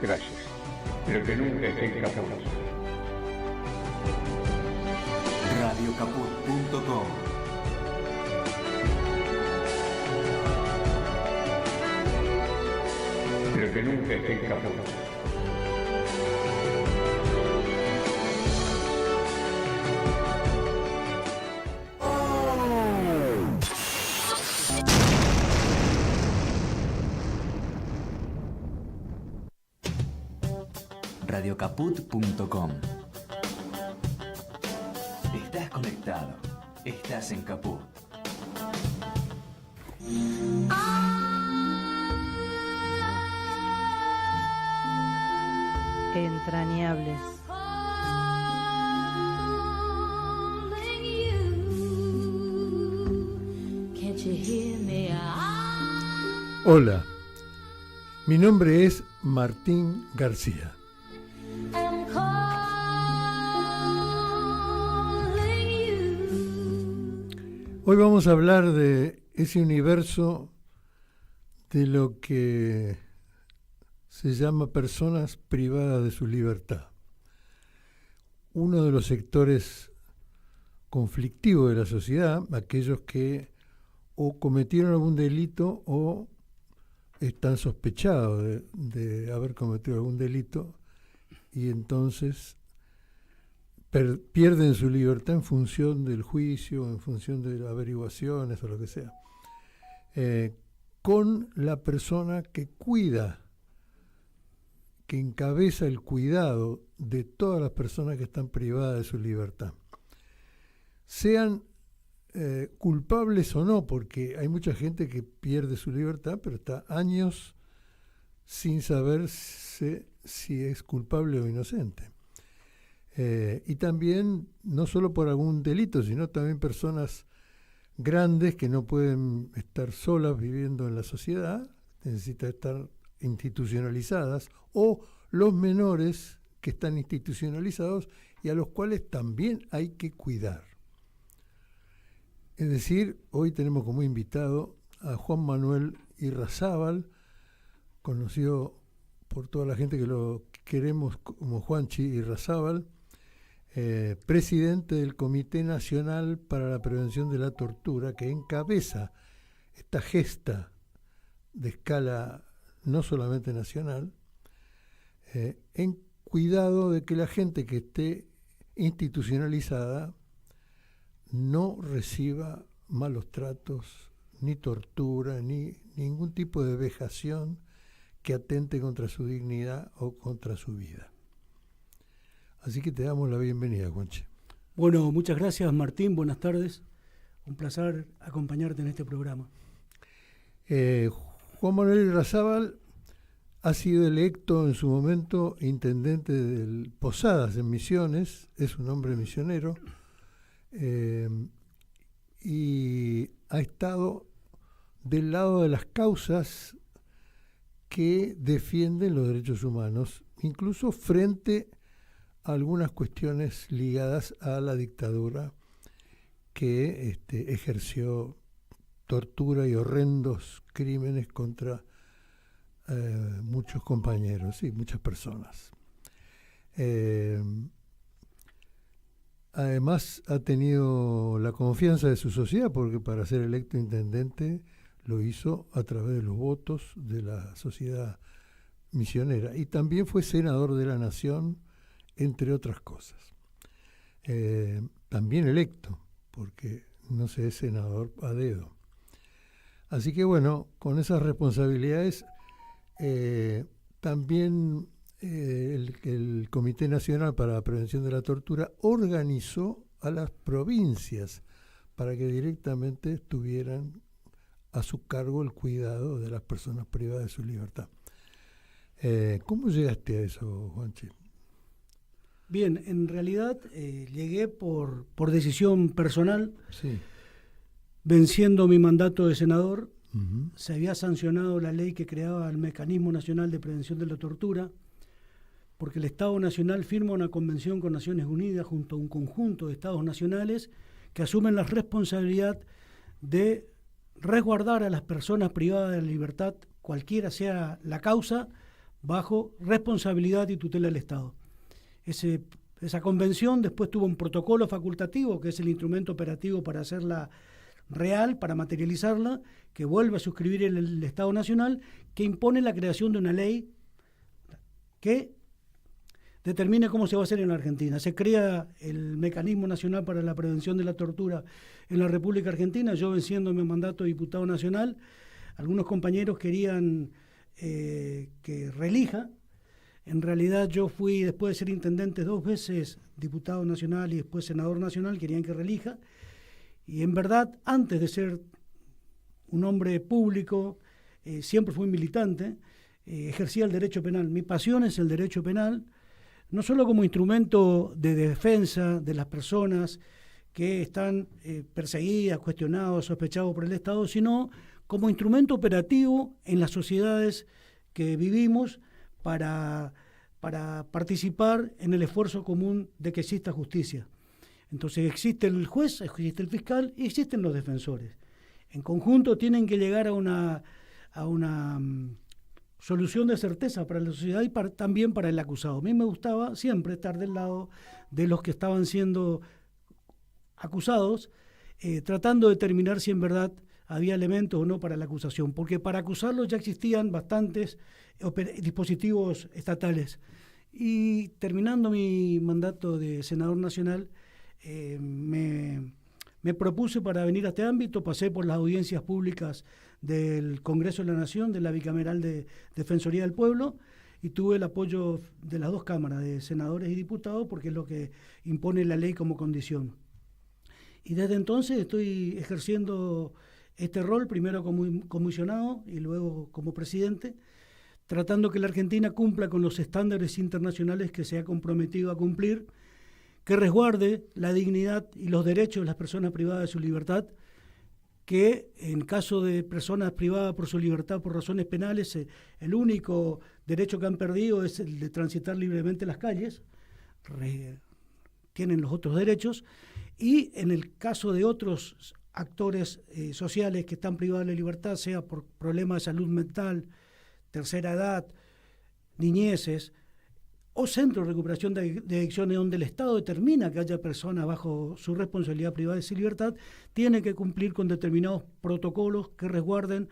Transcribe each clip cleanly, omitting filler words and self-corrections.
Gracias. Pero que nunca estén caput. Radiocaput.com. Pero que nunca estén caput. Radiocaput.com. Estás conectado. Estás en Caput. Entrañables. Hola, mi nombre es Martín García. Hoy vamos a hablar de ese universo de lo que se llama personas privadas de su libertad. Uno de los sectores conflictivos de la sociedad, aquellos que o cometieron algún delito o están sospechados de haber cometido algún delito y entonces pierden su libertad en función del juicio, en función de las averiguaciones o lo que sea, con la persona que cuida, que encabeza el cuidado de todas las personas que están privadas de su libertad. Sean culpables o no, porque hay mucha gente que pierde su libertad, pero está años sin saber si es culpable o inocente. Y también, no solo por algún delito, sino también personas grandes que no pueden estar solas viviendo en la sociedad, necesitan estar institucionalizadas, o los menores que están institucionalizados y a los cuales también hay que cuidar. Es decir, hoy tenemos como invitado a Juan Manuel Irrazábal, conocido por toda la gente que lo queremos como Juanchi Irrazábal, presidente del Comité Nacional para la Prevención de la Tortura, que encabeza esta gesta de escala no solamente nacional, en cuidado de que la gente que esté institucionalizada no reciba malos tratos, ni tortura, ni ningún tipo de vejación que atente contra su dignidad o contra su vida. Así que te damos la bienvenida, Juanche. Bueno, muchas gracias, Martín. Buenas tardes. Un placer acompañarte en este programa. Juan Manuel Irrazábal ha sido electo en su momento intendente del Posadas en Misiones, es un hombre misionero, y ha estado del lado de las causas que defienden los derechos humanos, incluso frente a algunas cuestiones ligadas a la dictadura que ejerció tortura y horrendos crímenes contra muchos compañeros y muchas personas. Además ha tenido la confianza de su sociedad, porque para ser electo intendente lo hizo a través de los votos de la sociedad misionera, y también fue senador de la Nación, entre otras cosas. También electo, porque no se es senador a dedo. Así que bueno, con esas responsabilidades, también el Comité Nacional para la Prevención de la Tortura organizó a las provincias para que directamente tuvieran a su cargo el cuidado de las personas privadas de su libertad. ¿Cómo llegaste a eso, Juanchi? Bien, en realidad llegué por decisión personal, Sí. Venciendo mi mandato de senador. Uh-huh. Se había sancionado la ley que creaba el Mecanismo Nacional de Prevención de la Tortura, porque el Estado Nacional firma una convención con Naciones Unidas junto a un conjunto de Estados nacionales que asumen la responsabilidad de resguardar a las personas privadas de la libertad, cualquiera sea la causa, bajo responsabilidad y tutela del Estado. Esa convención después tuvo un protocolo facultativo, que es el instrumento operativo para hacerla real, para materializarla, que vuelve a suscribir el Estado Nacional, que impone la creación de una ley que determine cómo se va a hacer en la Argentina. Se crea el Mecanismo Nacional para la Prevención de la Tortura en la República Argentina. Yo, venciendo mi mandato de diputado nacional, algunos compañeros querían que relija. En realidad yo fui, después de ser intendente 2 veces, diputado nacional y después senador nacional, querían que relija. Y en verdad, antes de ser un hombre público, siempre fui militante, ejercía el derecho penal. Mi pasión es el derecho penal, no solo como instrumento de defensa de las personas que están perseguidas, cuestionadas, sospechadas por el Estado, sino como instrumento operativo en las sociedades que vivimos para participar en el esfuerzo común de que exista justicia. Entonces existe el juez, existe el fiscal y existen los defensores. En conjunto tienen que llegar a una solución de certeza para la sociedad y también para el acusado. A mí me gustaba siempre estar del lado de los que estaban siendo acusados, tratando de determinar si en verdad había elementos o no para la acusación, porque para acusarlos ya existían bastantes dispositivos estatales. Y terminando mi mandato de senador nacional, me propuse para venir a este ámbito, pasé por las audiencias públicas del Congreso de la Nación, de la Bicameral de Defensoría del Pueblo, y tuve el apoyo de las 2 cámaras, de senadores y diputados, porque es lo que impone la ley como condición. Y desde entonces estoy ejerciendo este rol, primero como comisionado y luego como presidente, tratando que la Argentina cumpla con los estándares internacionales que se ha comprometido a cumplir, que resguarde la dignidad y los derechos de las personas privadas de su libertad, que en caso de personas privadas por su libertad por razones penales, el único derecho que han perdido es el de transitar libremente las calles, tienen los otros derechos, y en el caso de otros actores sociales que están privados de la libertad, sea por problemas de salud mental, tercera edad, niñeces, o centros de recuperación de adicciones donde el Estado determina que haya personas bajo su responsabilidad privada de su libertad, tiene que cumplir con determinados protocolos que resguarden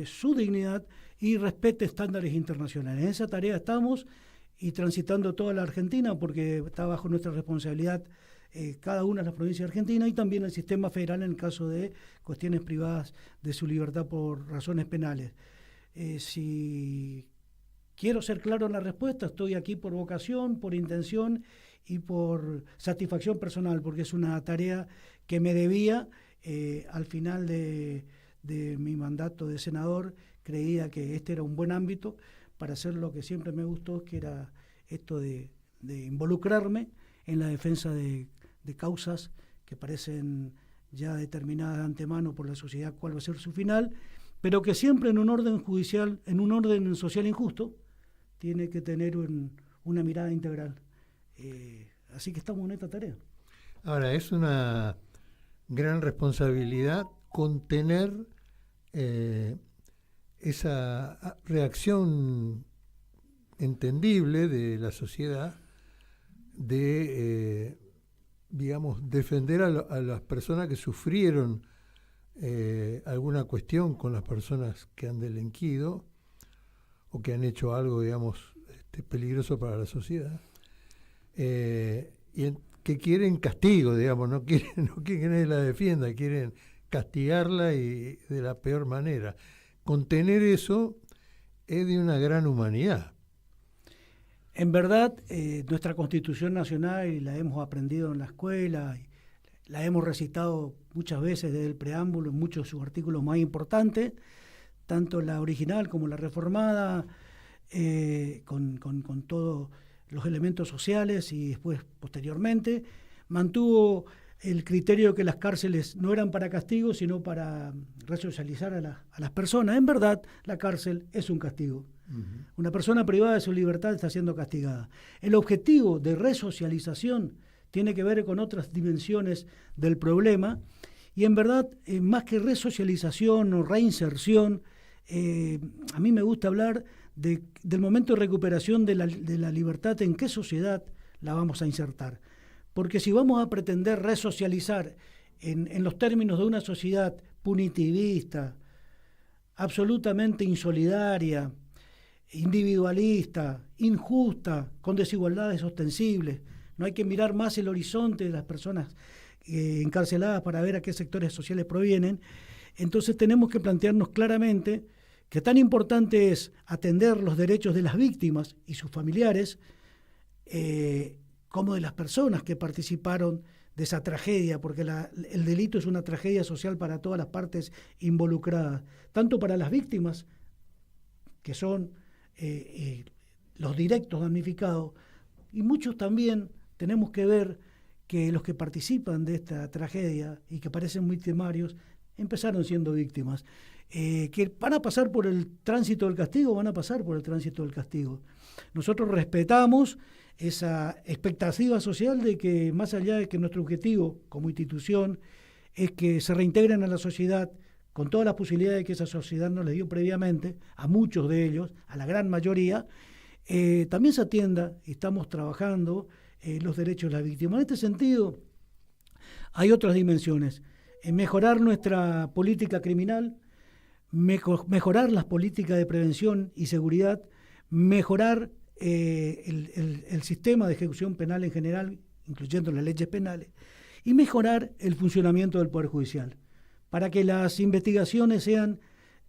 su dignidad y respete estándares internacionales. En esa tarea estamos y transitando toda la Argentina, porque está bajo nuestra responsabilidad cada una de las provincias de Argentina, y también el sistema federal en el caso de cuestiones privadas de su libertad por razones penales. Si quiero ser claro en la respuesta, estoy aquí por vocación, por intención y por satisfacción personal, porque es una tarea que me debía. Al final de mi mandato de senador, creía que este era un buen ámbito para hacer lo que siempre me gustó, que era esto de involucrarme en la defensa de causas que parecen ya determinadas de antemano por la sociedad cuál va a ser su final, pero que siempre en un orden judicial, en un orden social injusto, tiene que tener una mirada integral. Así que estamos en esta tarea. Ahora, es una gran responsabilidad contener esa reacción entendible de la sociedad de, digamos, defender a las personas que sufrieron alguna cuestión con las personas que han delinquido o que han hecho algo, digamos, peligroso para la sociedad, y que quieren castigo, digamos, no quieren que nadie la defienda, quieren castigarla y de la peor manera. Contener eso es de una gran humanidad. En verdad, nuestra Constitución Nacional, y la hemos aprendido en la escuela, y la hemos recitado muchas veces desde el preámbulo, en muchos de sus artículos más importantes, tanto la original como la reformada, con todos los elementos sociales, y después, posteriormente, mantuvo el criterio de que las cárceles no eran para castigo, sino para resocializar a las personas. En verdad, la cárcel es un castigo. Uh-huh. Una persona privada de su libertad está siendo castigada. El objetivo de resocialización tiene que ver con otras dimensiones del problema, y en verdad, más que resocialización o reinserción, a mí me gusta hablar del momento de recuperación de la libertad, en qué sociedad la vamos a insertar. Porque si vamos a pretender resocializar en los términos de una sociedad punitivista, absolutamente insolidaria, individualista, injusta, con desigualdades ostensibles, no hay que mirar más el horizonte de las personas encarceladas para ver a qué sectores sociales provienen. Entonces tenemos que plantearnos claramente que tan importante es atender los derechos de las víctimas y sus familiares, como de las personas que participaron de esa tragedia, porque el delito es una tragedia social para todas las partes involucradas, tanto para las víctimas, que son los directos damnificados, y muchos también tenemos que ver que los que participan de esta tragedia y que parecen muy temarios, empezaron siendo víctimas. Que van a pasar por el tránsito del castigo, van a pasar por el tránsito del castigo. Nosotros respetamos esa expectativa social de que, más allá de que nuestro objetivo como institución es que se reintegren a la sociedad con todas las posibilidades que esa sociedad nos les dio previamente, a muchos de ellos, a la gran mayoría, también se atienda, y estamos trabajando los derechos de las víctimas. En este sentido, hay otras dimensiones. Mejorar nuestra política criminal, mejorar las políticas de prevención y seguridad, mejorar el sistema de ejecución penal en general, incluyendo las leyes penales, y mejorar el funcionamiento del Poder Judicial, para que las investigaciones sean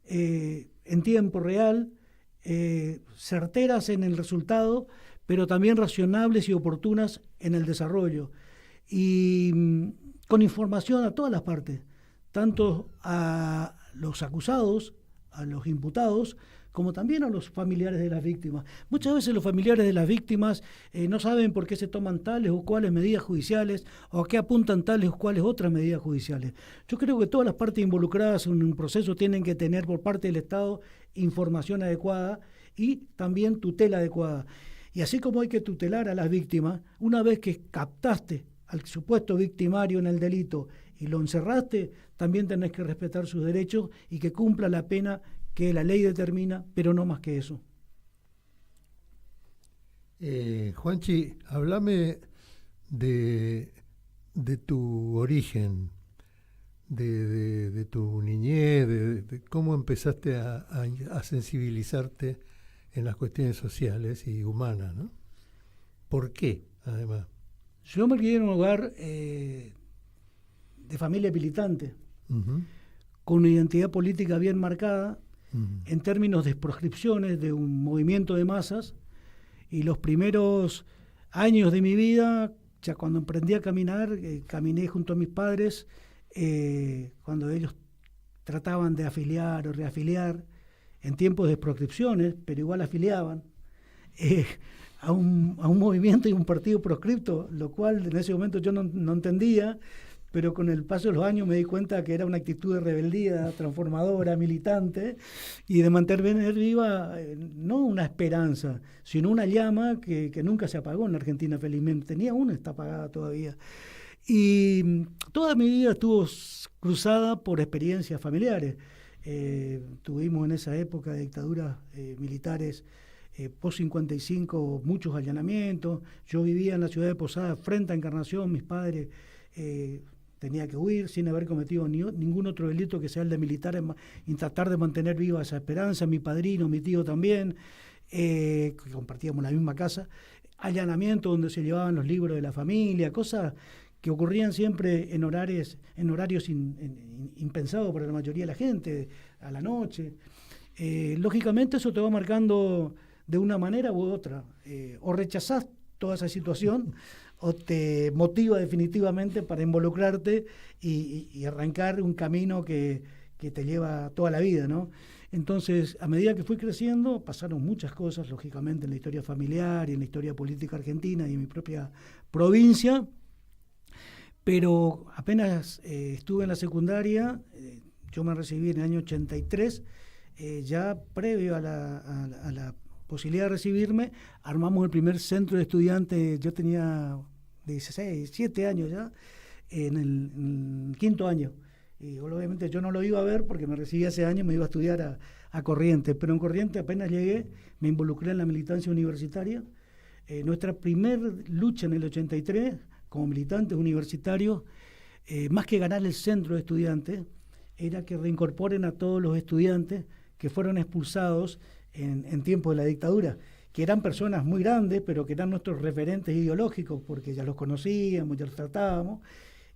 en tiempo real, certeras en el resultado, pero también razonables y oportunas en el desarrollo, y con información a todas las partes, tanto a los acusados, a los imputados, como también a los familiares de las víctimas. Muchas veces los familiares de las víctimas no saben por qué se toman tales o cuales medidas judiciales, o a qué apuntan tales o cuales otras medidas judiciales. Yo creo que todas las partes involucradas en un proceso tienen que tener por parte del Estado información adecuada y también tutela adecuada. Y así como hay que tutelar a las víctimas, una vez que captaste al supuesto victimario en el delito y lo encerraste, también tenés que respetar sus derechos y que cumpla la pena que la ley determina, pero no más que eso. Juanchi, háblame de tu origen, de tu niñez, de cómo empezaste a sensibilizarte en las cuestiones sociales y humanas, ¿no? ¿Por qué, además? Yo me crié en un hogar de familia militante, con una identidad política bien marcada, en términos de proscripciones de un movimiento de masas, y los primeros años de mi vida, ya cuando emprendí a caminar, caminé junto a mis padres, cuando ellos trataban de afiliar o reafiliar, en tiempos de proscripciones, pero igual afiliaban a un movimiento y un partido proscripto, lo cual en ese momento yo no entendía, pero con el paso de los años me di cuenta que era una actitud de rebeldía transformadora, militante, y de mantener viva no una esperanza, sino una llama que nunca se apagó en la Argentina, felizmente. Tenía una, está apagada todavía. Y toda mi vida estuvo cruzada por experiencias familiares. Tuvimos en esa época de dictaduras militares post-55 muchos allanamientos. Yo vivía en la ciudad de Posadas, frente a Encarnación. Mis padres tenía que huir sin haber cometido ningún otro delito que sea el de militares, y tratar de mantener viva esa esperanza. Mi padrino, mi tío también, que compartíamos la misma casa. Allanamientos donde se llevaban los libros de la familia, cosas que ocurrían siempre en horarios impensados para la mayoría de la gente, a la noche. Lógicamente eso te va marcando de una manera u otra. O rechazás toda esa situación o te motiva definitivamente para involucrarte y arrancar un camino que te lleva toda la vida, ¿no? Entonces, a medida que fui creciendo, pasaron muchas cosas, lógicamente, en la historia familiar y en la historia política argentina y en mi propia provincia, pero apenas estuve en la secundaria, yo me recibí en el año 83, ya previo a la posibilidad de recibirme, armamos el primer centro de estudiantes. Yo tenía 17 años ya, en el quinto año. Y obviamente yo no lo iba a ver porque me recibí hace años, me iba a estudiar a Corrientes, pero en Corrientes apenas llegué, me involucré en la militancia universitaria. Nuestra primer lucha en el 83, como militantes universitarios, más que ganar el centro de estudiantes, era que reincorporen a todos los estudiantes que fueron expulsados en tiempos de la dictadura, que eran personas muy grandes, pero que eran nuestros referentes ideológicos, porque ya los conocíamos, ya los tratábamos,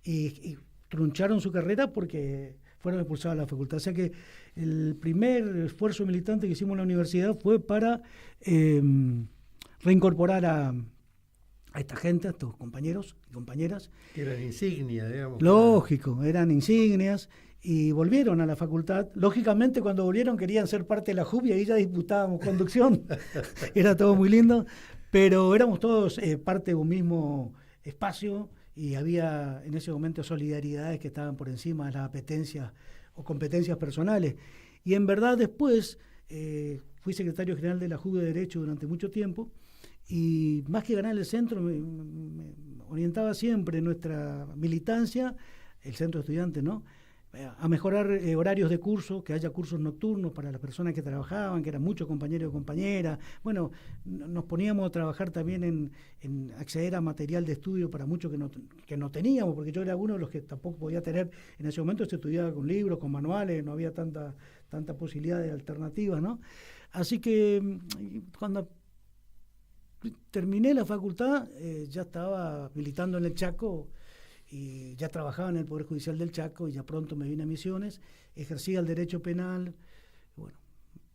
y truncharon su carrera porque fueron expulsados de la facultad. O sea que el primer esfuerzo militante que hicimos en la universidad fue para reincorporar a esta gente, a estos compañeros y compañeras. Que eran insignias, digamos. Lógico, eran insignias y volvieron a la facultad. Lógicamente cuando volvieron querían ser parte de la JUB y ahí ya disputábamos conducción. Era todo muy lindo, pero éramos todos parte de un mismo espacio y había en ese momento solidaridades que estaban por encima de las apetencias o competencias personales. Y en verdad después fui secretario general de la JUB de Derecho durante mucho tiempo y más que ganar el centro me orientaba siempre nuestra militancia, el centro de estudiantes, ¿no?, a mejorar horarios de curso, que haya cursos nocturnos para las personas que trabajaban, que eran muchos compañeros y compañeras. Bueno, nos poníamos a trabajar también en acceder a material de estudio para muchos que no teníamos, porque yo era uno de los que tampoco podía tener. En ese momento se estudiaba con libros, con manuales, no había tanta posibilidad de alternativas, ¿no? Así que cuando terminé la facultad, ya estaba militando en el Chaco, y ya trabajaba en el Poder Judicial del Chaco y ya pronto me vine a Misiones, ejercía el derecho penal, bueno,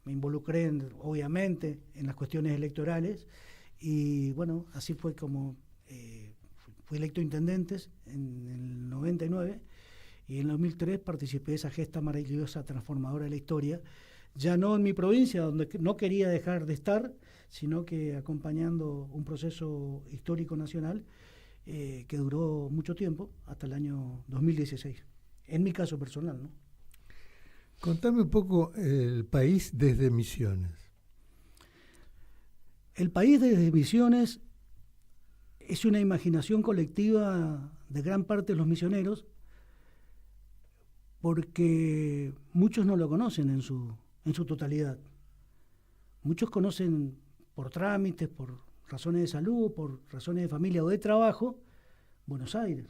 me involucré obviamente en las cuestiones electorales y bueno, así fue como fui electo intendente en el 99 y en el 2003 participé de esa gesta maravillosa transformadora de la historia, ya no en mi provincia donde no quería dejar de estar, sino que acompañando un proceso histórico nacional que duró mucho tiempo, hasta el año 2016, en mi caso personal, ¿no? Contame un poco el país desde Misiones. El país desde Misiones es una imaginación colectiva de gran parte de los misioneros, porque muchos no lo conocen en su totalidad. Muchos conocen por trámites, por razones de salud, por razones de familia o de trabajo, Buenos Aires.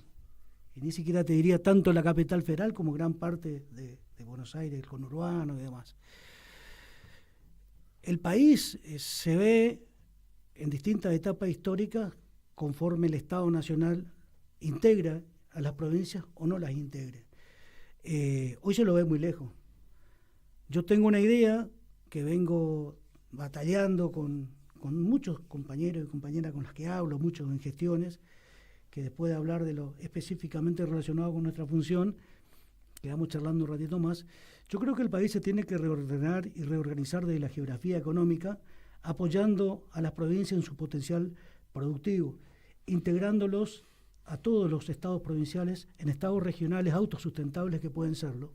Y ni siquiera te diría tanto la capital federal como gran parte de Buenos Aires, el conurbano y demás. El país se ve en distintas etapas históricas conforme el Estado Nacional integra a las provincias o no las integre. Hoy se lo ve muy lejos. Yo tengo una idea que vengo batallando con muchos compañeros y compañeras con las que hablo, muchos en gestiones, que después de hablar de lo específicamente relacionado con nuestra función, quedamos charlando un ratito más, yo creo que el país se tiene que reordenar y reorganizar desde la geografía económica, apoyando a las provincias en su potencial productivo, integrándolos a todos los estados provinciales en estados regionales autosustentables que pueden serlo,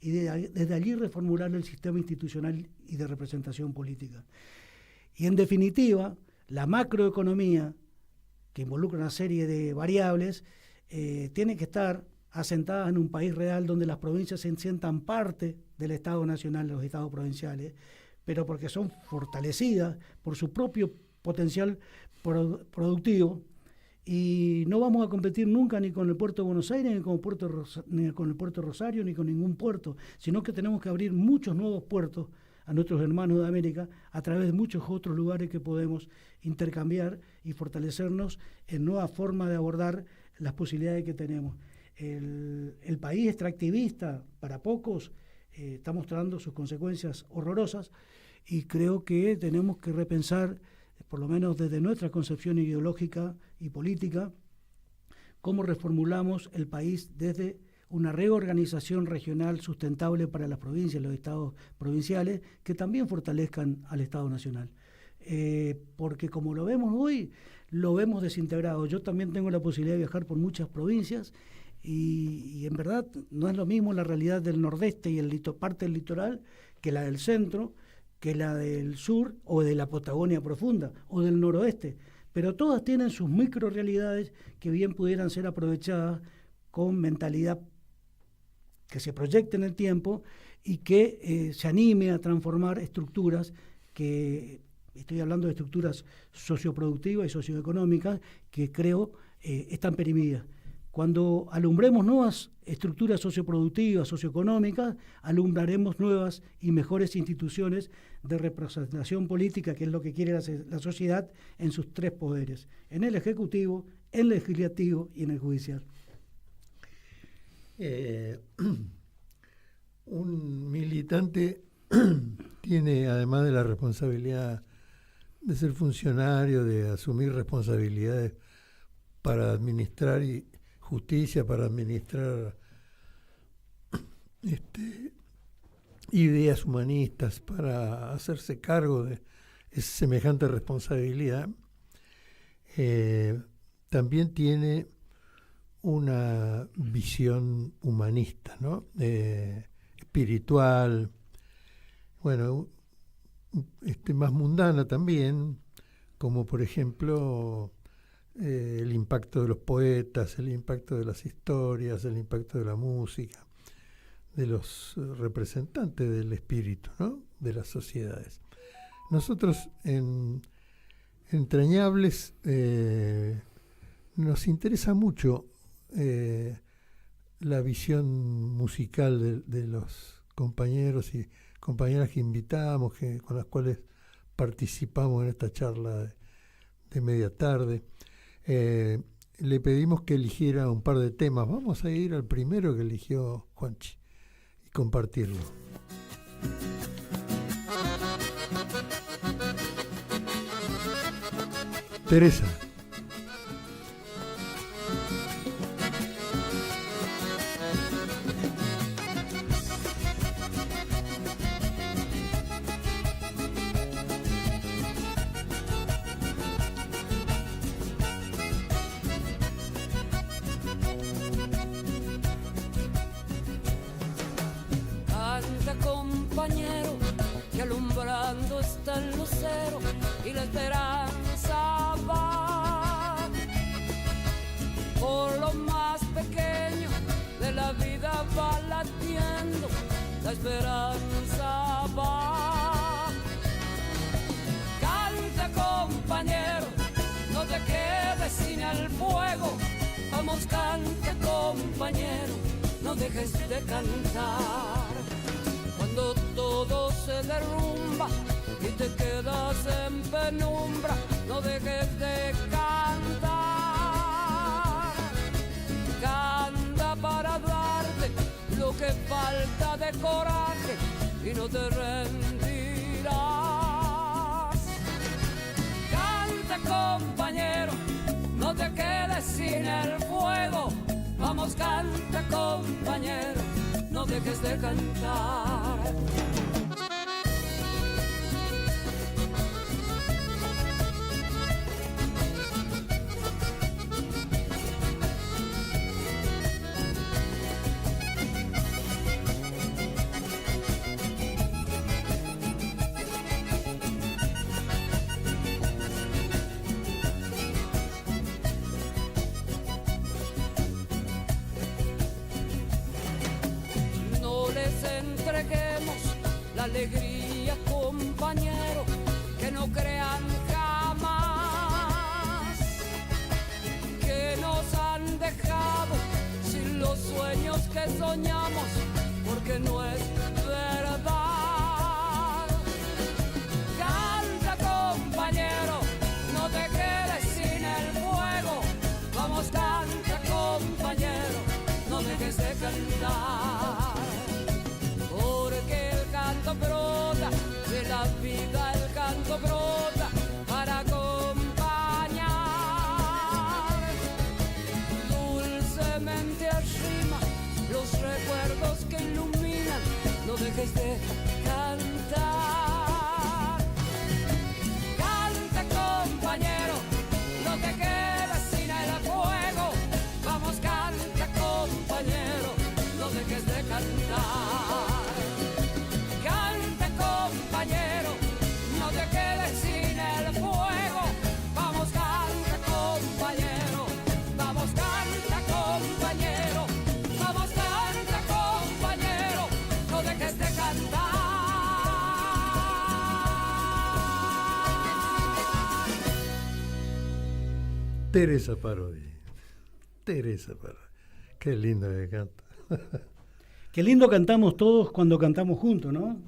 y desde allí reformular el sistema institucional y de representación política. Y en definitiva, la macroeconomía, que involucra una serie de variables, tiene que estar asentada en un país real donde las provincias se sientan parte del Estado Nacional, de los estados provinciales, pero porque son fortalecidas por su propio potencial productivo, y no vamos a competir nunca ni con el puerto de Buenos Aires, ni con el puerto de Rosario, ni con ningún puerto, sino que tenemos que abrir muchos nuevos puertos a nuestros hermanos de América, a través de muchos otros lugares que podemos intercambiar y fortalecernos en nuevas formas de abordar las posibilidades que tenemos. El país extractivista, para pocos, está mostrando sus consecuencias horrorosas y creo que tenemos que repensar, por lo menos desde nuestra concepción ideológica y política, cómo reformulamos el país desde una reorganización regional sustentable para las provincias, los estados provinciales, que también fortalezcan al Estado Nacional. Porque como lo vemos hoy, lo vemos desintegrado. Yo también tengo la posibilidad de viajar por muchas provincias y en verdad no es lo mismo la realidad del nordeste y parte del litoral que la del centro, que la del sur o de la Patagonia profunda o del noroeste. Pero todas tienen sus microrealidades que bien pudieran ser aprovechadas con mentalidad que se proyecte en el tiempo y que se anime a transformar estructuras que, estoy hablando de estructuras socioproductivas y socioeconómicas, que creo están perimidas. Cuando alumbremos nuevas estructuras socioproductivas, socioeconómicas, alumbraremos nuevas y mejores instituciones de representación política, que es lo que quiere la sociedad en sus tres poderes, en el Ejecutivo, en el Legislativo y en el Judicial. Un militante tiene, además de la responsabilidad de ser funcionario, de asumir responsabilidades para administrar justicia, para administrar ideas humanistas, para hacerse cargo de semejante responsabilidad, también tiene una visión humanista, ¿no? Espiritual, bueno, más mundana también, como por ejemplo el impacto de los poetas, el impacto de las historias, el impacto de la música, de los representantes del espíritu, ¿no? De las sociedades. Nosotros en Entrañables nos interesa mucho la visión musical de los compañeros y compañeras que invitamos, con las cuales participamos en esta charla de media tarde. Le pedimos que eligiera un par de temas. Vamos a ir al primero que eligió Juanchi y compartirlo. Teresa. Canta, compañero, que alumbrando está el lucero y la esperanza va por lo más pequeño de la vida, va latiendo, la esperanza va. Canta, compañero, no te quedes sin el fuego, vamos, canta, compañero, no dejes de cantar. Cuando todo se derrumba y te quedas en penumbra, no dejes de cantar. Canta para darte lo que falta de coraje y no te rendirás. Canta, compañero, no te quedes sin el fuego. Vamos, canta, compañero, no dejes de cantar. Entreguemos la alegría, compañero, que no crean jamás que nos han dejado sin los sueños que soñamos, porque no es verdad. Canta, compañero, no te quedes sin el fuego. Vamos, canta, compañero, no dejes de cantar. Brota de la vida, el canto brota para acompañar. Dulcemente arrima los recuerdos Teresa Parodi. Teresa Parodi. Qué lindo que canta. Qué lindo cantamos todos cuando cantamos juntos, ¿no?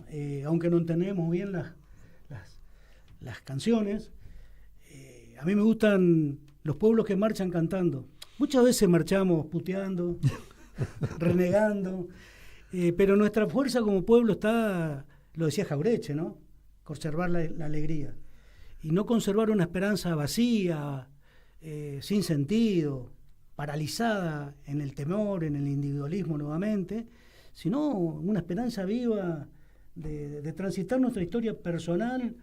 Aunque no entendemos bien las canciones. A mí me gustan los pueblos que marchan cantando. Muchas veces marchamos puteando, renegando, pero nuestra fuerza como pueblo está, lo decía Jaureche, ¿no? Conservar la alegría. Y no conservar una esperanza vacía, sin sentido, paralizada en el temor, en el individualismo nuevamente, sino una esperanza viva de transitar nuestra historia personal,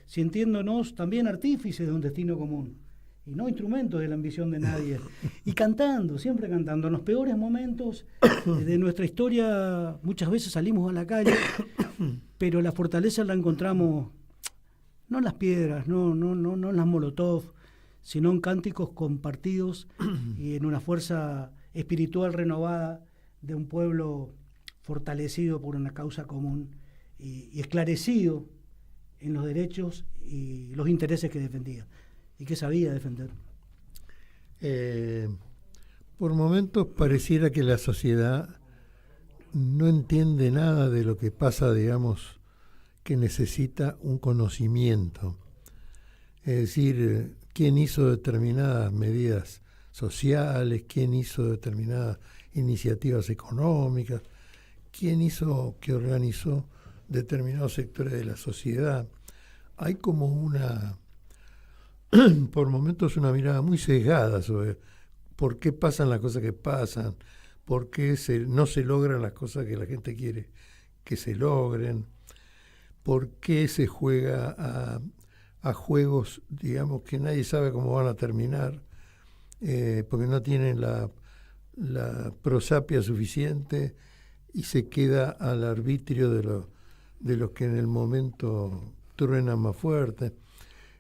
sintiéndonos también artífices de un destino común y no instrumentos de la ambición de nadie, y cantando, siempre cantando. En los peores momentos de nuestra historia muchas veces salimos a la calle, pero la fortaleza la encontramos no en las piedras, no en las molotov, sino en cánticos compartidos y en una fuerza espiritual renovada de un pueblo fortalecido por una causa común y esclarecido en los derechos y los intereses que defendía y que sabía defender. Por momentos pareciera que la sociedad no entiende nada de lo que pasa, digamos, que necesita un conocimiento. Es decir, quién hizo determinadas medidas sociales, quién hizo determinadas iniciativas económicas, quién hizo, que organizó determinados sectores de la sociedad. Hay como por momentos una mirada muy sesgada sobre por qué pasan las cosas que pasan, por qué no se logran las cosas que la gente quiere que se logren, por qué se juega a juegos, digamos, que nadie sabe cómo van a terminar, porque no tienen la prosapia suficiente y se queda al arbitrio de los que en el momento truenan más fuerte.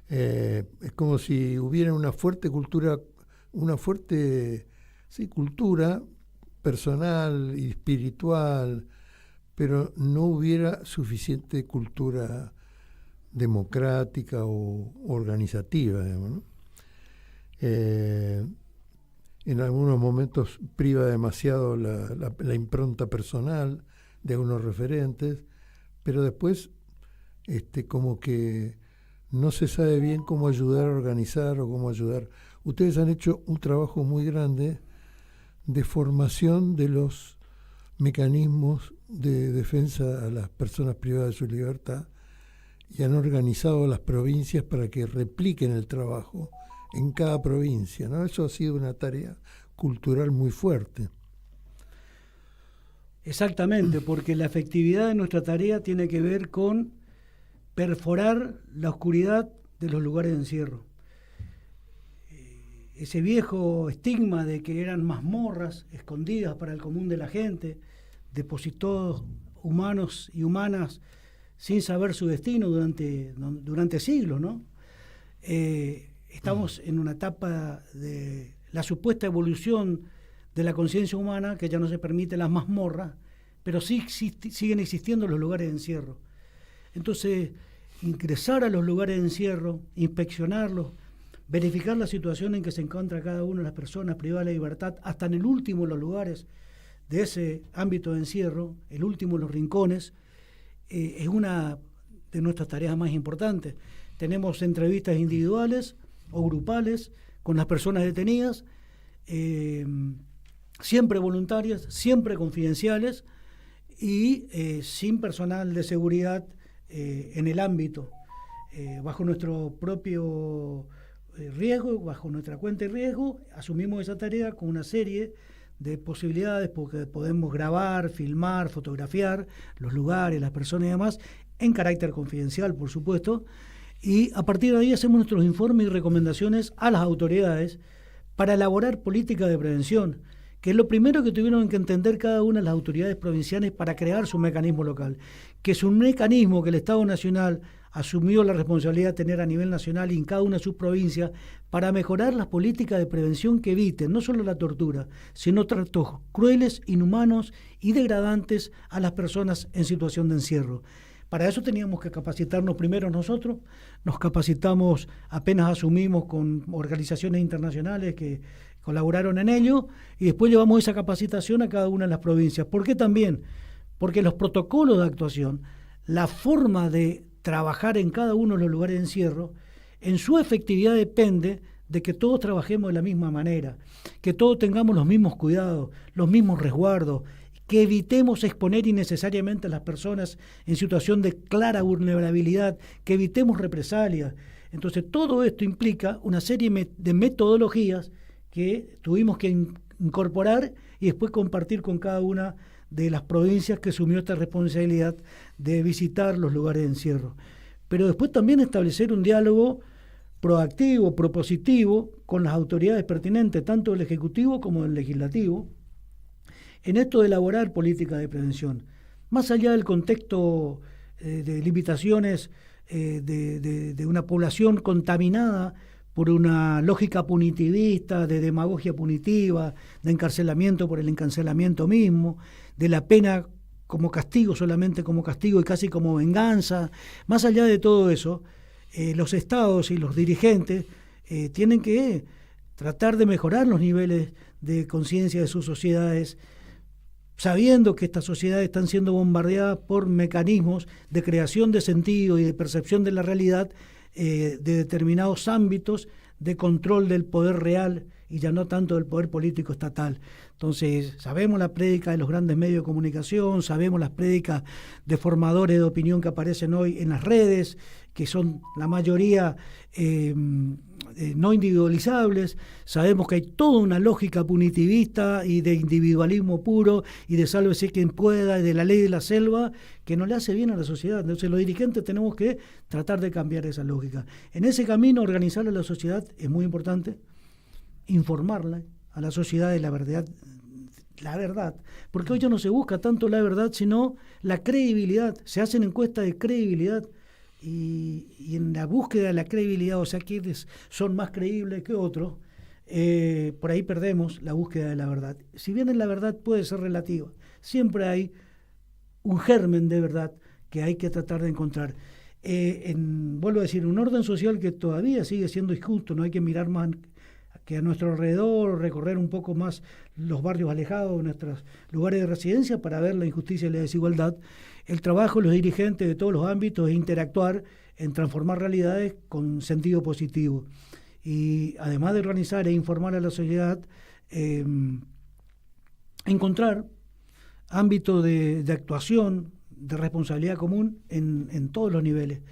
Es como si hubiera una fuerte cultura, cultura personal y espiritual, pero no hubiera suficiente cultura democrática o organizativa, digamos, ¿no? En algunos momentos priva demasiado la impronta personal de algunos referentes, pero después como que no se sabe bien cómo ayudar a organizar o cómo ayudar. Ustedes han hecho un trabajo muy grande de formación de los mecanismos de defensa a las personas privadas de su libertad y han organizado las provincias para que repliquen el trabajo en cada provincia, ¿no? Eso ha sido una tarea cultural muy fuerte. Exactamente, porque la efectividad de nuestra tarea tiene que ver con perforar la oscuridad de los lugares de encierro. Ese viejo estigma de que eran mazmorras escondidas para el común de la gente, depósitos humanos y humanas sin saber su destino durante siglos, ¿no? Estamos en una etapa de la supuesta evolución de la conciencia humana, que ya no se permite las mazmorras, pero sí siguen existiendo los lugares de encierro. Entonces, ingresar a los lugares de encierro, inspeccionarlos, verificar la situación en que se encuentra cada una de las personas privadas de la libertad, hasta en el último de los lugares de ese ámbito de encierro, el último de los rincones, es una de nuestras tareas más importantes. Tenemos entrevistas individuales o grupales con las personas detenidas, siempre voluntarias, siempre confidenciales y sin personal de seguridad en el ámbito, bajo nuestro propio riesgo, bajo nuestra cuenta y riesgo, asumimos esa tarea con una serie de posibilidades, porque podemos grabar, filmar, fotografiar los lugares, las personas y demás, en carácter confidencial, por supuesto, y a partir de ahí hacemos nuestros informes y recomendaciones a las autoridades para elaborar políticas de prevención, que es lo primero que tuvieron que entender cada una de las autoridades provinciales para crear su mecanismo local, que es un mecanismo que el Estado Nacional asumió la responsabilidad de tener a nivel nacional y en cada una de sus provincias para mejorar las políticas de prevención que eviten no solo la tortura, sino tratos crueles, inhumanos y degradantes a las personas en situación de encierro, Para eso teníamos que capacitarnos primero nosotros, nos capacitamos apenas asumimos con organizaciones internacionales que colaboraron en ello, y después llevamos esa capacitación a cada una de las provincias. ¿Por qué también? Porque los protocolos de actuación, la forma de trabajar en cada uno de los lugares de encierro, en su efectividad depende de que todos trabajemos de la misma manera, que todos tengamos los mismos cuidados, los mismos resguardos, que evitemos exponer innecesariamente a las personas en situación de clara vulnerabilidad, que evitemos represalias. Entonces todo esto implica una serie de metodologías que tuvimos que incorporar y después compartir con cada una de las provincias que asumió esta responsabilidad de visitar los lugares de encierro. Pero después también establecer un diálogo proactivo, propositivo, con las autoridades pertinentes, tanto del Ejecutivo como del Legislativo, en esto de elaborar políticas de prevención. Más allá del contexto de limitaciones de una población contaminada por una lógica punitivista, de demagogia punitiva, de encarcelamiento por el encarcelamiento mismo, de la pena como castigo, solamente como castigo y casi como venganza. Más allá de todo eso, los estados y los dirigentes tienen que tratar de mejorar los niveles de conciencia de sus sociedades, sabiendo que estas sociedades están siendo bombardeadas por mecanismos de creación de sentido y de percepción de la realidad de determinados ámbitos de control del poder real y ya no tanto del poder político estatal. Entonces, sabemos la prédica de los grandes medios de comunicación, sabemos las prédicas de formadores de opinión que aparecen hoy en las redes, que son la mayoría no individualizables. Sabemos que hay toda una lógica punitivista y de individualismo puro y de sálvese quien pueda y de la ley de la selva que no le hace bien a la sociedad. Entonces los dirigentes tenemos que tratar de cambiar esa lógica. En ese camino, organizar a la sociedad es muy importante, informarla a la sociedad de la verdad, porque hoy ya no se busca tanto la verdad, sino la credibilidad. Se hacen encuestas de credibilidad y en la búsqueda de la credibilidad, o sea, quienes son más creíbles que otros, por ahí perdemos la búsqueda de la verdad. Si bien la verdad puede ser relativa, siempre hay un germen de verdad que hay que tratar de encontrar. Vuelvo a decir, un orden social que todavía sigue siendo injusto, no hay que mirar más que a nuestro alrededor, recorrer un poco más los barrios alejados de nuestros lugares de residencia para ver la injusticia y la desigualdad. El trabajo de los dirigentes de todos los ámbitos es interactuar en transformar realidades con sentido positivo. Y además de organizar e informar a la sociedad, encontrar ámbitos de actuación, de responsabilidad común en todos los niveles.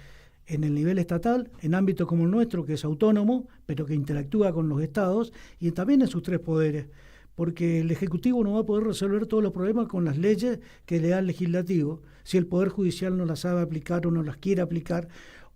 En el nivel estatal, en ámbitos como el nuestro, que es autónomo, pero que interactúa con los estados, y también en sus tres poderes, porque el Ejecutivo no va a poder resolver todos los problemas con las leyes que le da el Legislativo, si el Poder Judicial no las sabe aplicar o no las quiere aplicar,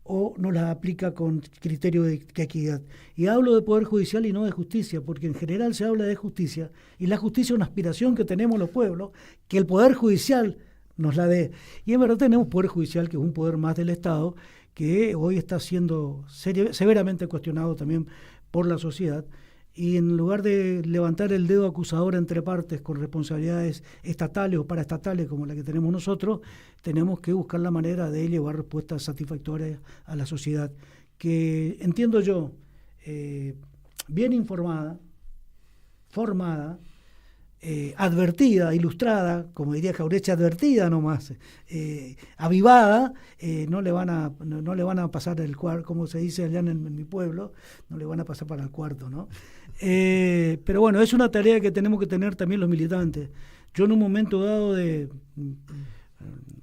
o no las aplica con criterio de equidad. Y hablo de Poder Judicial y no de justicia, porque en general se habla de justicia, y la justicia es una aspiración que tenemos los pueblos, que el Poder Judicial nos la dé. Y en verdad tenemos Poder Judicial, que es un poder más del Estado, que hoy está siendo severamente cuestionado también por la sociedad, y en lugar de levantar el dedo acusador entre partes con responsabilidades estatales o paraestatales como la que tenemos nosotros, tenemos que buscar la manera de llevar respuestas satisfactorias a la sociedad, que entiendo yo, bien informada, formada, advertida, ilustrada, como diría Jauretche, advertida nomás, avivada, no le van a pasar el cuarto, como se dice allá en mi pueblo, no le van a pasar para el cuarto, ¿no? Pero bueno, es una tarea que tenemos que tener también los militantes. Yo en un momento dado de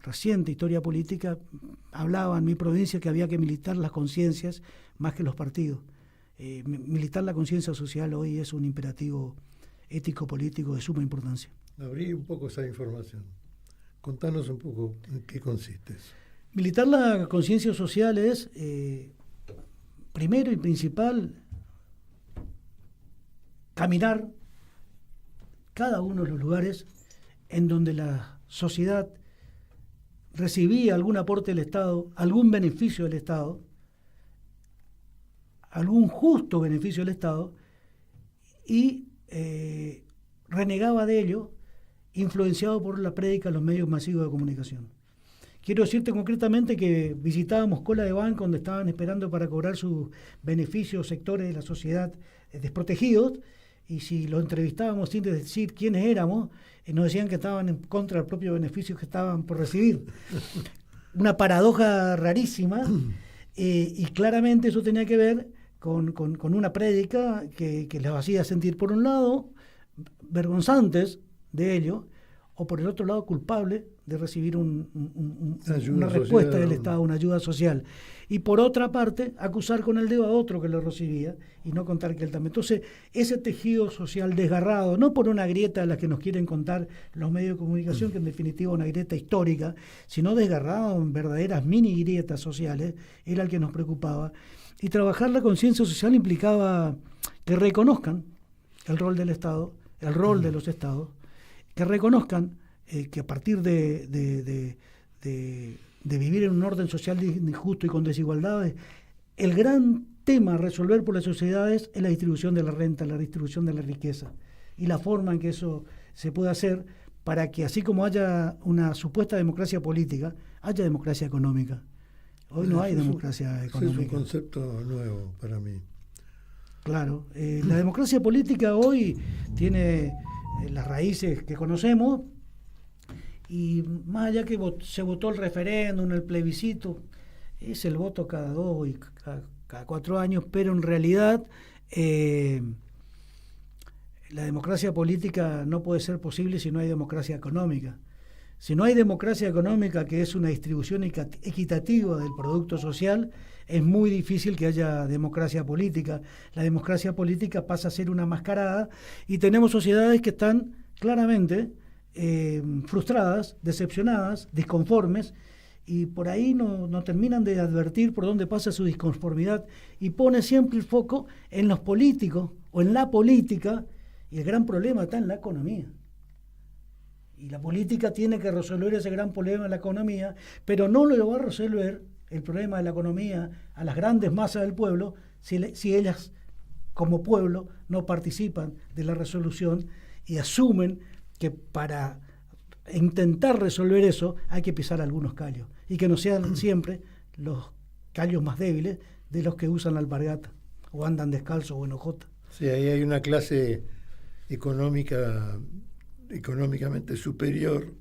reciente historia política hablaba en mi provincia que había que militar las conciencias más que los partidos. Militar la conciencia social hoy es un imperativo ético-político de suma importancia. Abrí un poco esa información. Contanos un poco en qué consiste eso. Militar la conciencia social es, primero y principal, caminar cada uno de los lugares en donde la sociedad recibía algún aporte del Estado, algún beneficio del Estado, algún justo beneficio del Estado, y renegaba de ello, influenciado por la prédica de los medios masivos de comunicación, Quiero decirte concretamente que visitábamos cola de banco donde estaban esperando para cobrar sus beneficios sectores de la sociedad desprotegidos, y si los entrevistábamos sin decir quiénes éramos, nos decían que estaban en contra del propio beneficio que estaban por recibir. Una paradoja rarísima, y claramente eso tenía que ver con una prédica que les hacía sentir, por un lado, vergonzantes de ello, o por el otro lado, culpable de recibir una respuesta del Estado, una ayuda social. Y por otra parte, acusar con el dedo a otro que lo recibía y no contar que él también. Entonces, ese tejido social desgarrado, no por una grieta a la que nos quieren contar los medios de comunicación, que en definitiva es una grieta histórica, sino desgarrado en verdaderas mini grietas sociales, era el que nos preocupaba. Y trabajar la conciencia social implicaba que reconozcan el rol del Estado, el rol de los Estados, que reconozcan que a partir de vivir en un orden social injusto y con desigualdades, el gran tema a resolver por las sociedades es la distribución de la renta, la distribución de la riqueza, y la forma en que eso se puede hacer para que, así como haya una supuesta democracia política, haya democracia económica. Hoy no hay democracia económica. Es un concepto nuevo para mí. Claro, la democracia política hoy tiene las raíces que conocemos, y más allá que se votó el referéndum, el plebiscito, es el voto cada 2 y cada 4 años, pero en realidad la democracia política no puede ser posible si no hay democracia económica. Si no hay democracia económica, que es una distribución equitativa del producto social, es muy difícil que haya democracia política. La democracia política pasa a ser una mascarada, y tenemos sociedades que están claramente frustradas, decepcionadas, disconformes, y por ahí no terminan de advertir por dónde pasa su disconformidad, y pone siempre el foco en los políticos o en la política, y el gran problema está en la economía. Y la política tiene que resolver ese gran problema de la economía, pero no lo va a resolver el problema de la economía a las grandes masas del pueblo si ellas, como pueblo, no participan de la resolución y asumen que para intentar resolver eso hay que pisar algunos callos, y que no sean siempre los callos más débiles de los que usan la alpargata o andan descalzos o en hojota. Sí, ahí hay una clase económicamente superior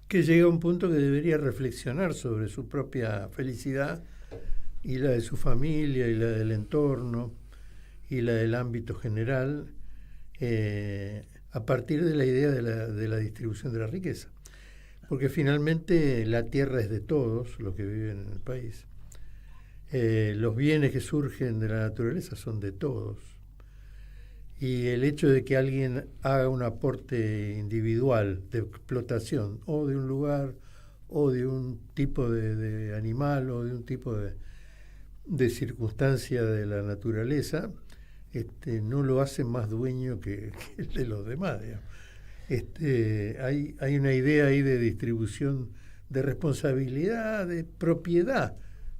que llega a un punto que debería reflexionar sobre su propia felicidad y la de su familia y la del entorno y la del ámbito general, a partir de la idea de la distribución de la riqueza. Porque finalmente la tierra es de todos los que viven en el país. Los bienes que surgen de la naturaleza son de todos. Y el hecho de que alguien haga un aporte individual de explotación, o de un lugar, o de un tipo de animal, o de un tipo de circunstancia de la naturaleza, no lo hace más dueño que el de los demás, digamos. Hay una idea ahí de distribución, de responsabilidad, de propiedad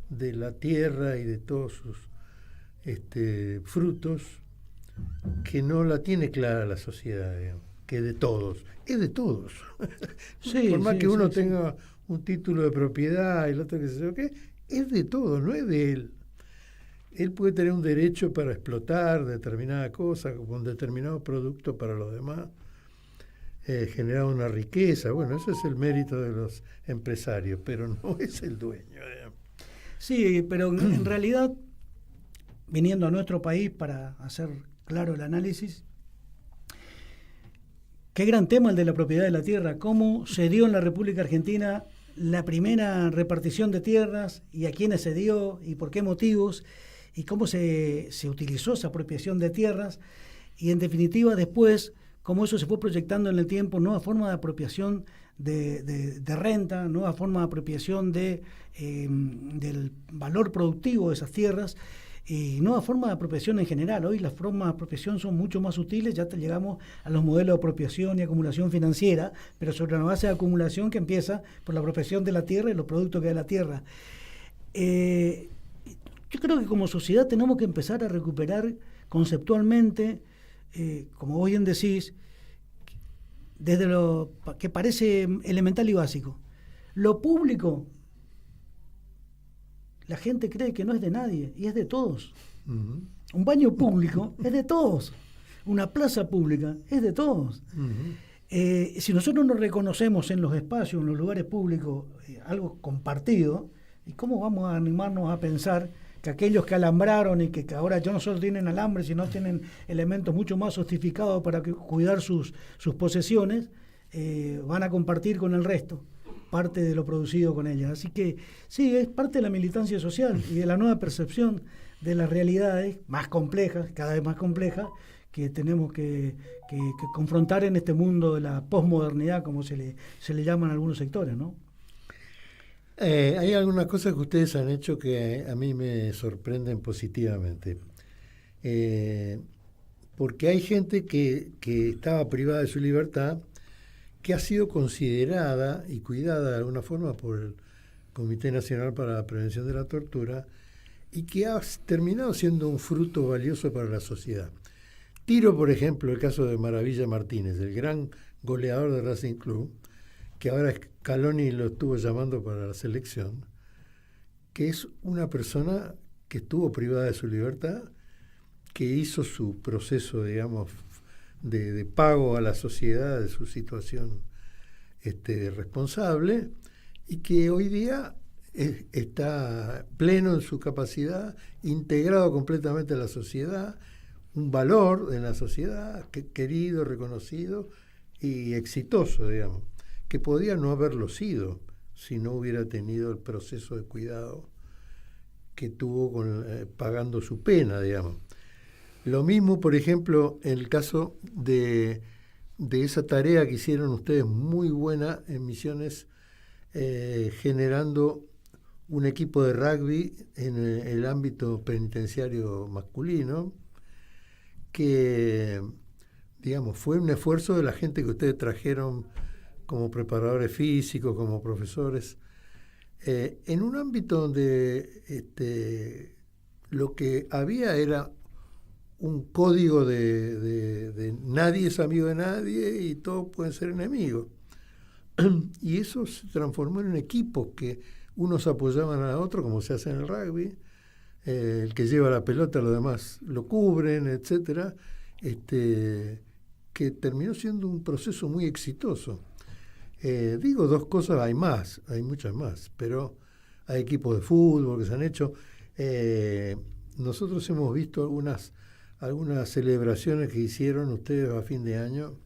de la tierra y de todos sus frutos, que no la tiene clara la sociedad, digamos, que de todos, es de todos. Sí, por más sí, que uno sí, tenga un título de propiedad y el otro que sé yo qué, es de todos, no es de él. Él puede tener un derecho para explotar determinada cosa, con determinado producto para los demás, generar una riqueza. Bueno, eso es el mérito de los empresarios, pero no es el dueño, digamos. Sí, pero en realidad, viniendo a nuestro país para hacer claro el análisis, qué gran tema el de la propiedad de la tierra, cómo se dio en la República Argentina la primera repartición de tierras, y a quiénes se dio y por qué motivos, y cómo se utilizó esa apropiación de tierras, y en definitiva después cómo eso se fue proyectando en el tiempo, nueva forma de apropiación de renta, nueva forma de apropiación del valor productivo de esas tierras, y nueva forma de apropiación en general. Hoy las formas de apropiación son mucho más sutiles, ya llegamos a los modelos de apropiación y acumulación financiera, pero sobre una base de acumulación que empieza por la apropiación de la tierra y los productos que da la tierra. Yo creo que como sociedad tenemos que empezar a recuperar conceptualmente, como vos bien decís, desde lo que parece elemental y básico, Lo público, la gente cree que no es de nadie y es de todos. Ujú. Un baño público es de todos. Una plaza pública es de todos. Ujú. Si nosotros nos reconocemos en los espacios, en los lugares públicos, algo compartido, ¿y cómo vamos a animarnos a pensar que aquellos que alambraron y que ahora ya no solo tienen alambre, sino tienen elementos mucho más sofisticados para cuidar sus posesiones, van a compartir con el resto parte de lo producido con ellas? Así que sí, es parte de la militancia social y de la nueva percepción de las realidades más complejas, cada vez más complejas, que tenemos que confrontar en este mundo de la posmodernidad, como se le llama en algunos sectores, ¿no? Hay algunas cosas que ustedes han hecho que a mí me sorprenden positivamente. Porque hay gente que estaba privada de su libertad, que ha sido considerada y cuidada de alguna forma por el Comité Nacional para la Prevención de la Tortura, y que ha terminado siendo un fruto valioso para la sociedad. Tiro, por ejemplo, el caso de Maravilla Martínez, el gran goleador de Racing Club, que ahora Scaloni lo estuvo llamando para la selección, que es una persona que estuvo privada de su libertad, que hizo su proceso, digamos, de pago a la sociedad de su situación responsable, y que hoy día está pleno en su capacidad, integrado completamente a la sociedad, un valor en la sociedad, querido, reconocido y exitoso, digamos, que podía no haberlo sido si no hubiera tenido el proceso de cuidado que tuvo pagando su pena, digamos. Lo mismo, por ejemplo, en el caso de esa tarea que hicieron ustedes muy buena en Misiones, generando un equipo de rugby en el ámbito penitenciario masculino, que, digamos, fue un esfuerzo de la gente que ustedes trajeron como preparadores físicos, como profesores, en un ámbito donde lo que había era un código de nadie es amigo de nadie y todos pueden ser enemigos. Y eso se transformó en un equipo que unos apoyaban a otros, como se hace en el rugby, el que lleva la pelota, los demás lo cubren, etcétera, que terminó siendo un proceso muy exitoso. Digo dos cosas, hay más, hay muchas más, pero hay equipos de fútbol que se han hecho. Nosotros hemos visto algunas celebraciones que hicieron ustedes a fin de año,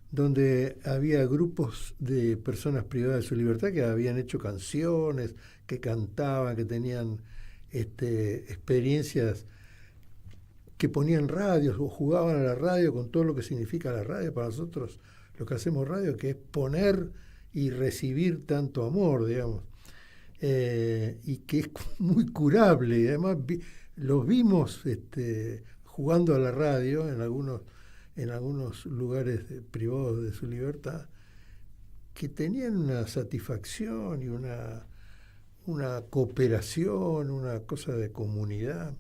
donde había grupos de personas privadas de su libertad que habían hecho canciones, que cantaban, que tenían experiencias, que ponían radios o jugaban a la radio con todo lo que significa la radio. Para nosotros lo que hacemos radio, que es poner y recibir tanto amor, digamos, y que es muy curable. Y además los vimos jugando a la radio en algunos lugares privados de su libertad, que tenían una satisfacción y una cooperación, una cosa de comunidad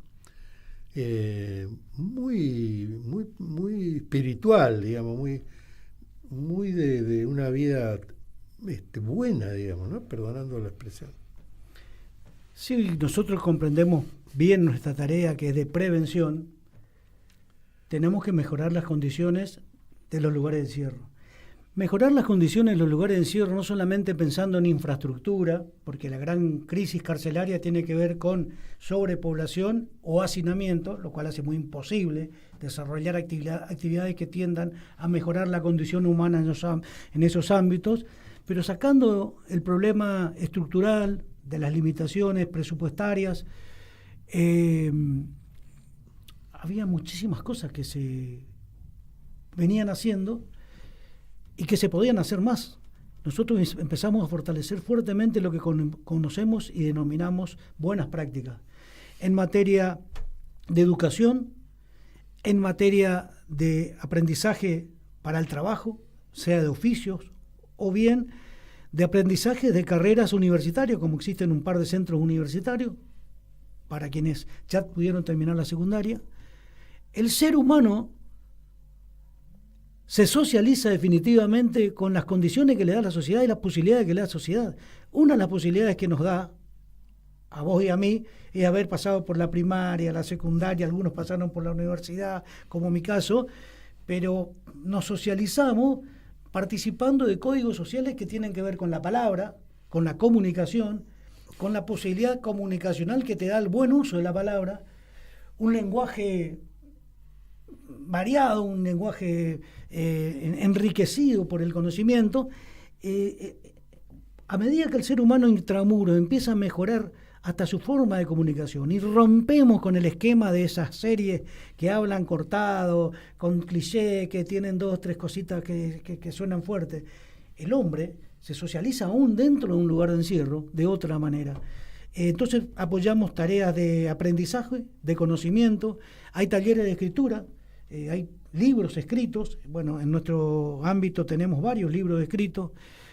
muy, muy, muy espiritual, digamos, muy de una vida buena, digamos, ¿no? Perdonando la expresión. Sí, nosotros comprendemos bien nuestra tarea, que es de prevención. Tenemos que mejorar las condiciones de los lugares de encierro. Mejorar las condiciones de los lugares de encierro no solamente pensando en infraestructura, porque la gran crisis carcelaria tiene que ver con sobrepoblación o hacinamiento, lo cual hace muy imposible desarrollar actividades que tiendan a mejorar la condición humana en esos ámbitos, pero sacando el problema estructural de las limitaciones presupuestarias. Había muchísimas cosas que se venían haciendo y que se podían hacer más. Nosotros empezamos a fortalecer fuertemente lo que conocemos y denominamos buenas prácticas en materia de educación, en materia de aprendizaje para el trabajo, sea de oficios o bien de aprendizaje de carreras universitarias, como existen un par de centros universitarios para quienes ya pudieron terminar la secundaria. El ser humano se socializa definitivamente con las condiciones que le da la sociedad y las posibilidades que le da la sociedad. Una de las posibilidades que nos da a vos y a mí es haber pasado por la primaria, la secundaria, algunos pasaron por la universidad, como mi caso, pero nos socializamos participando de códigos sociales que tienen que ver con la palabra, con la comunicación, con la posibilidad comunicacional que te da el buen uso de la palabra, un lenguaje variado, un lenguaje enriquecido por el conocimiento. A medida que el ser humano intramuro empieza a mejorar hasta su forma de comunicación y rompemos con el esquema de esas series que hablan cortado, con cliché, que tienen 2 o 3 cositas que suenan fuertes, el hombre se socializa aún dentro de un lugar de encierro de otra manera. Entonces apoyamos tareas de aprendizaje, de conocimiento, hay talleres de escritura, hay libros escritos. Bueno, en nuestro ámbito tenemos varios libros escritos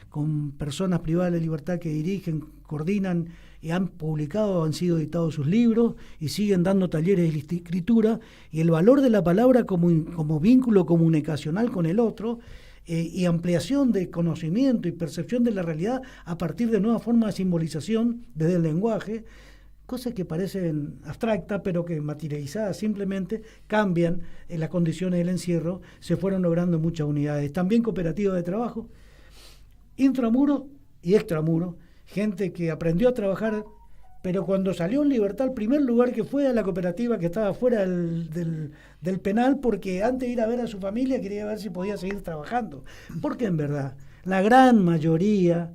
con personas privadas de libertad que dirigen, coordinan y han publicado, han sido editados sus libros y siguen dando talleres de escritura, y el valor de la palabra como vínculo comunicacional con el otro, y ampliación de conocimiento y percepción de la realidad a partir de nuevas formas de simbolización desde el lenguaje, cosas que parecen abstractas, pero que materializadas simplemente cambian en las condiciones del encierro, se fueron logrando muchas unidades. También cooperativas de trabajo, intramuro y extramuro, gente que aprendió a trabajar, pero cuando salió en libertad, el primer lugar que fue a la cooperativa que estaba fuera del penal, porque antes de ir a ver a su familia quería ver si podía seguir trabajando. Porque en verdad, la gran mayoría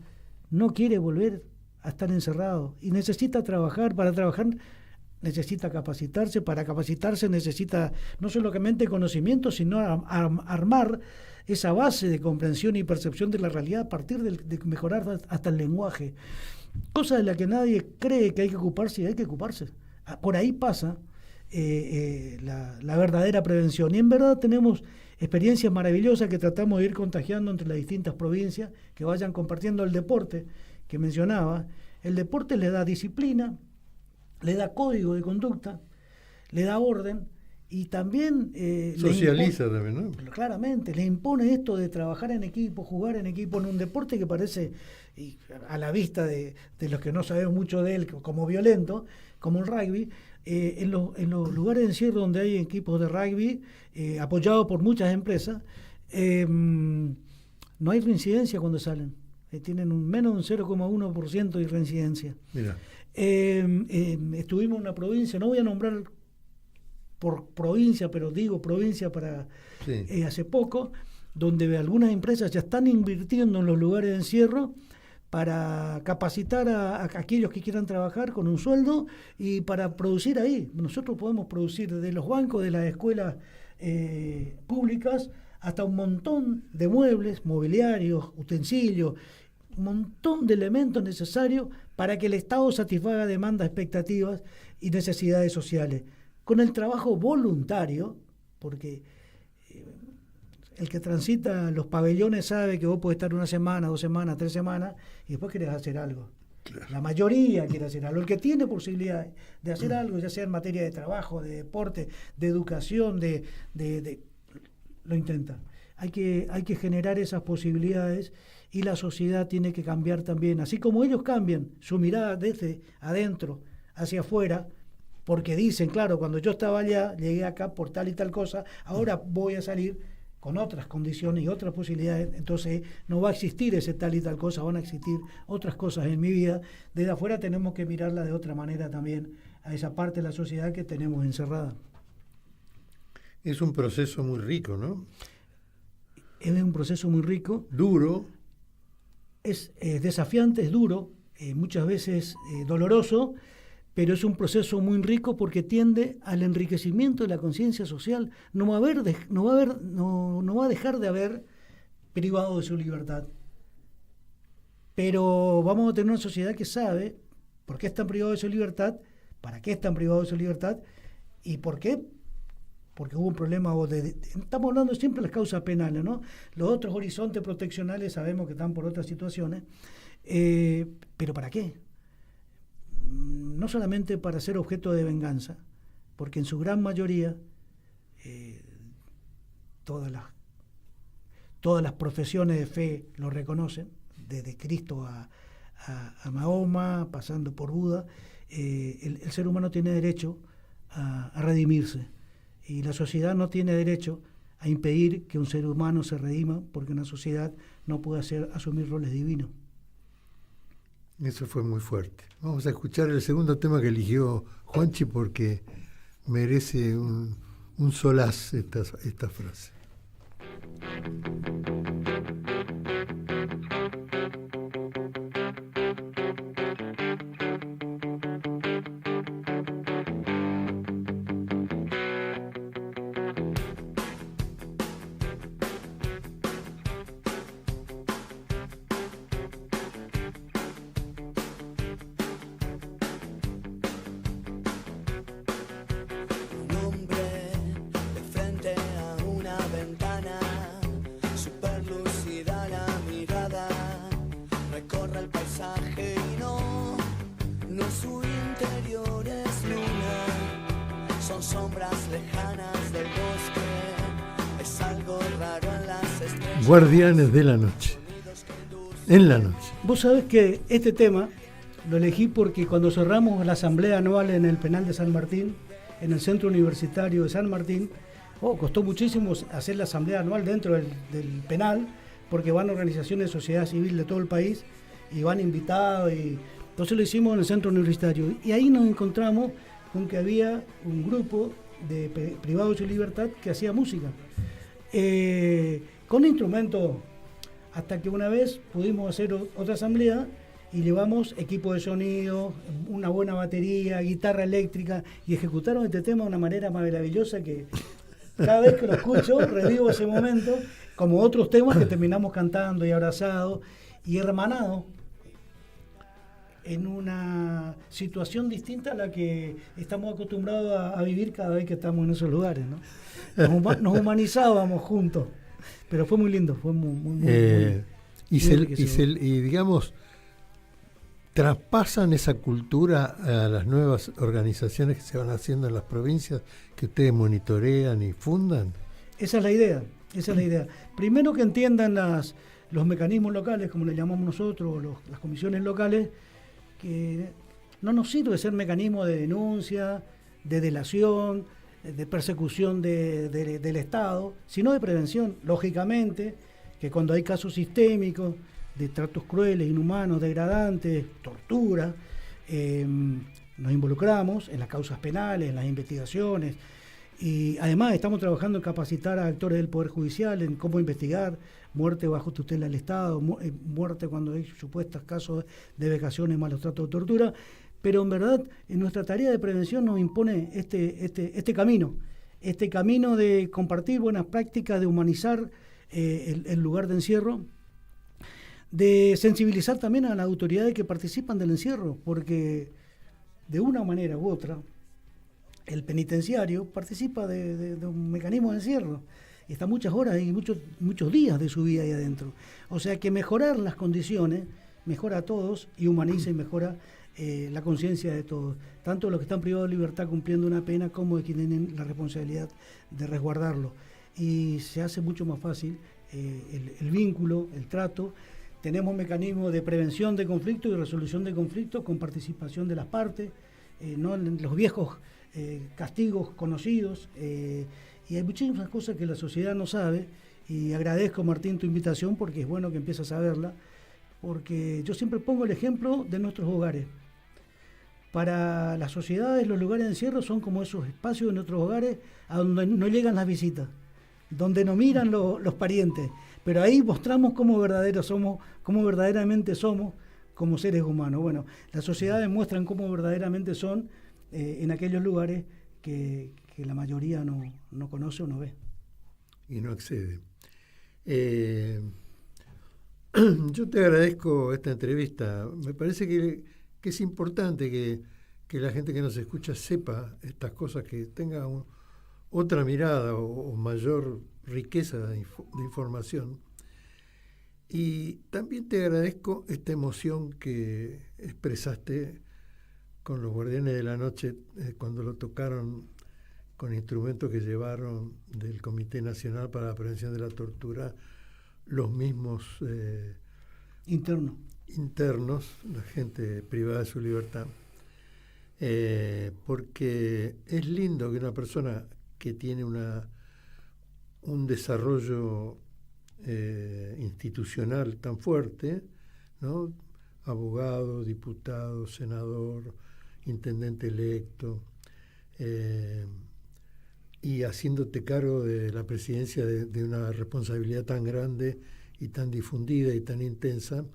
no quiere volver a estar encerrado y necesita trabajar. Para trabajar necesita capacitarse, para capacitarse necesita no solamente conocimiento, sino armar esa base de comprensión y percepción de la realidad a partir de mejorar hasta el lenguaje. Cosa de la que nadie cree que hay que ocuparse, y hay que ocuparse. Por ahí pasa la verdadera prevención. Y en verdad tenemos experiencias maravillosas que tratamos de ir contagiando entre las distintas provincias, que vayan compartiendo el deporte que mencionaba. El deporte le da disciplina, le da código de conducta, le da orden, y también socializa también, ¿no? Claramente, le impone esto de trabajar en equipo, jugar en equipo, en un deporte que parece, a la vista de los que no sabemos mucho de él, como violento, como el rugby. En los lugares de encierro donde hay equipos de rugby, apoyados por muchas empresas, no hay reincidencia cuando salen. Tienen menos de un 0,1% de reincidencia. Mira. Estuvimos en una provincia, no voy a nombrar por provincia, pero digo provincia para sí. Hace poco, donde algunas empresas ya están invirtiendo en los lugares de encierro para capacitar a aquellos que quieran trabajar con un sueldo y para producir ahí. Nosotros podemos producir desde los bancos de las escuelas públicas hasta un montón de muebles, mobiliarios, utensilios, un montón de elementos necesarios para que el Estado satisfaga demandas, expectativas y necesidades sociales. Con el trabajo voluntario, porque el que transita los pabellones sabe que vos podés estar 1 semana, 2 semanas, 3 semanas, y después querés hacer algo. Claro. La mayoría quiere hacer algo. El que tiene posibilidad de hacer algo, ya sea en materia de trabajo, de deporte, de educación, lo intenta. Hay que generar esas posibilidades, y la sociedad tiene que cambiar también. Así como ellos cambian su mirada desde adentro hacia afuera, porque dicen, claro, cuando yo estaba allá, llegué acá por tal y tal cosa, ahora voy a salir con otras condiciones y otras posibilidades, entonces no va a existir ese tal y tal cosa, van a existir otras cosas en mi vida. Desde afuera tenemos que mirarla de otra manera también, a esa parte de la sociedad que tenemos encerrada. Es un proceso muy rico, ¿no? Es un proceso muy rico. Duro. Es desafiante, es duro, muchas veces doloroso, pero es un proceso muy rico porque tiende al enriquecimiento de la conciencia social. No va a dejar de haber privado de su libertad. Pero vamos a tener una sociedad que sabe por qué están privados de su libertad, para qué están privados de su libertad y por qué. Porque hubo un problema estamos hablando siempre de las causas penales, ¿no? Los otros horizontes proteccionales sabemos que están por otras situaciones, pero ¿para qué? No solamente para ser objeto de venganza, porque en su gran mayoría todas las todas las profesiones de fe lo reconocen, desde Cristo a Mahoma, pasando por Buda. El ser humano tiene derecho a redimirse, y la sociedad no tiene derecho a impedir que un ser humano se redima, porque una sociedad no puede asumir roles divinos. Eso fue muy fuerte. Vamos a escuchar el segundo tema que eligió Juanchi, porque merece un solaz esta frase. Guardianes de la noche. En la noche. Vos sabés que este tema lo elegí porque cuando cerramos la asamblea anual en el penal de San Martín, en el centro universitario de San Martín, costó muchísimo hacer la asamblea anual dentro del penal, porque van organizaciones de sociedad civil de todo el país y van invitados, y entonces lo hicimos en el centro universitario. Y ahí nos encontramos con que había un grupo de privados de su libertad que hacía música. Con instrumentos, hasta que una vez pudimos hacer otra asamblea y llevamos equipo de sonido, una buena batería, guitarra eléctrica, y ejecutaron este tema de una manera maravillosa que cada vez que lo escucho revivo ese momento, como otros temas que terminamos cantando y abrazados y hermanados en una situación distinta a la que estamos acostumbrados a vivir cada vez que estamos en esos lugares, ¿no? Nos humanizábamos juntos. Pero fue muy lindo, fue muy y digamos, traspasan esa cultura a las nuevas organizaciones que se van haciendo en las provincias, que ustedes monitorean y fundan. Esa es la idea. Primero, que entiendan los mecanismos locales, como le llamamos nosotros, las comisiones locales, que no nos sirve ser mecanismo de denuncia, de delación, de persecución del Estado, sino de prevención. Lógicamente, que cuando hay casos sistémicos de tratos crueles, inhumanos, degradantes, tortura, nos involucramos en las causas penales, en las investigaciones, y además estamos trabajando en capacitar a actores del Poder Judicial en cómo investigar muerte bajo tutela del Estado, muerte cuando hay supuestos casos de vejaciones, malos tratos o tortura. Pero en verdad, en nuestra tarea de prevención nos impone este camino de compartir buenas prácticas, de humanizar el lugar de encierro, de sensibilizar también a las autoridades que participan del encierro, porque de una manera u otra el penitenciario participa de un mecanismo de encierro y está muchas horas y muchos días de su vida ahí adentro. O sea que mejorar las condiciones mejora a todos y humaniza y mejora la conciencia de todos, tanto los que están privados de libertad cumpliendo una pena como de quienes tienen la responsabilidad de resguardarlo. Y se hace mucho más fácil el vínculo, el trato. Tenemos mecanismos de prevención de conflictos y resolución de conflictos con participación de las partes, no en los viejos castigos conocidos, y hay muchísimas cosas que la sociedad no sabe, y agradezco, Martín, tu invitación, porque es bueno que empieces a verla, porque yo siempre pongo el ejemplo de nuestros hogares. Para las sociedades, los lugares de encierro son como esos espacios de nuestros hogares a donde no llegan las visitas, donde no miran los parientes, pero ahí mostramos cómo verdaderamente somos como seres humanos. Bueno, las sociedades muestran cómo verdaderamente son en aquellos lugares que la mayoría no conoce o no ve. Y no accede. Yo te agradezco esta entrevista. Me parece que es importante que la gente que nos escucha sepa estas cosas, que tenga otra mirada o mayor riqueza de información. Y también te agradezco esta emoción que expresaste con los Guardianes de la Noche cuando lo tocaron con instrumentos que llevaron del Comité Nacional para la Prevención de la Tortura los mismos internos, la gente privada de su libertad, porque es lindo que una persona que tiene un desarrollo institucional tan fuerte, ¿no? Abogado, diputado, senador, intendente electo, y haciéndote cargo de la presidencia de una responsabilidad tan grande y tan difundida y tan intensa,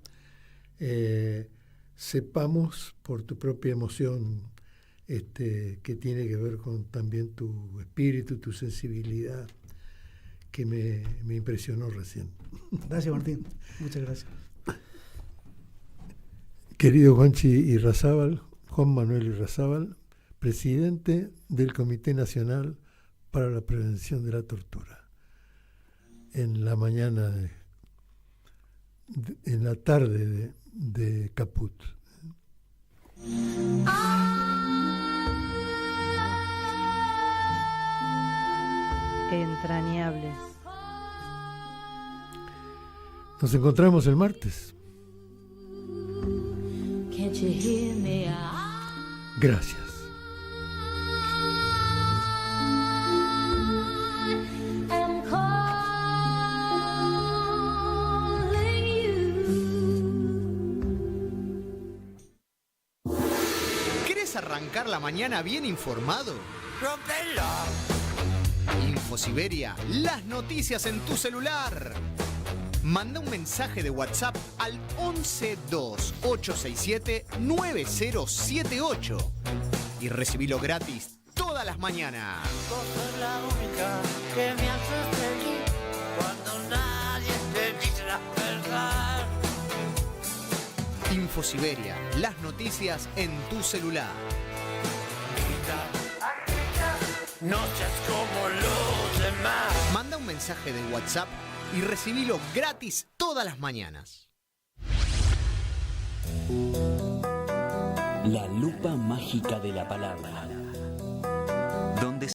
sepamos por tu propia emoción que tiene que ver con también tu espíritu, tu sensibilidad, que me impresionó recién. Gracias, Martín. Muchas gracias. Querido Juanchi Irrazábal, Juan Manuel Irrazábal, presidente del Comité Nacional para la Prevención de la Tortura. En la mañana, en la tarde de Caput. Entrañables. Nos encontramos el martes. Gracias. ¿Querés arrancar la mañana bien informado? Infosiberia, las noticias en tu celular. Manda un mensaje de WhatsApp al 1128679078 y recibilo gratis todas las mañanas. Vos sos la única que me haces feliz cuando nadie te dice la verdad. Infosiberia, las noticias en tu celular. No seas como los demás. Manda un mensaje de WhatsApp y recibilo gratis todas las mañanas. La lupa mágica de la palabra.